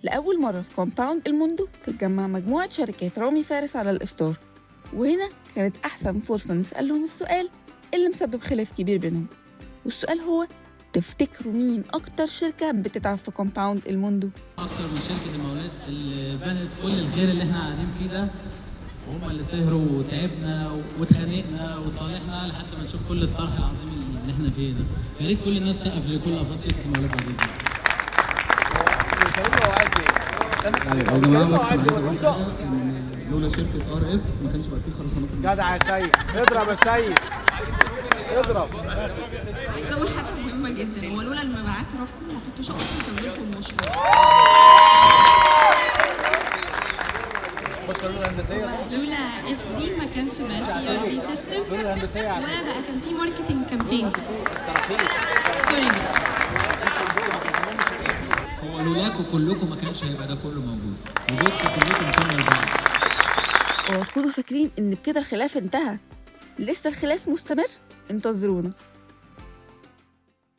لأول مرة في كومباوند الموندو تتجمع مجموعة شركات رامي فارس على الإفطار، وهنا كانت أحسن فرصة نسألهم السؤال اللي مسبب خلاف كبير بينهم. والسؤال هو: تفتكروا مين أكتر شركة بتتعب في كومباوند الموندو؟ أكتر من شركة المقاولات اللي بنت كل الخير اللي احنا قاعدين فيه ده، وهم اللي سهروا وتعبنا واتخانقنا وتصالحنا لحد ما نشوف كل الصرح العظيم اللي احنا فيه ده. يا ريت كل الناس تسقف لكل افراد شركه المقاولات بعد اذنك. يا جماعه بس عايز اقول حاجه، ان لولا شركه ار اف ما كانش بقى فيه خرسانات. جدع يا سيد، اضرب يا سيد، اضرب. عايز اقول حاجه مهمه جدا، هو لولا المبيعات رافقكم ما كنتوش اصلا كملتوا المشروع. لولا اف دي ما كانش بقى في ار بي سيستم، ولا بقى كان في ماركتنج كامبين. سوري. هو لولاكم كلكم ما كانش هيبقى ده كله موجود، وجودكم كلكم كنا لبعض. اوعوا تكونوا فاكرين إن بكده الخلاف انتهى، لسه الخلاف مستمر، انتظرونا.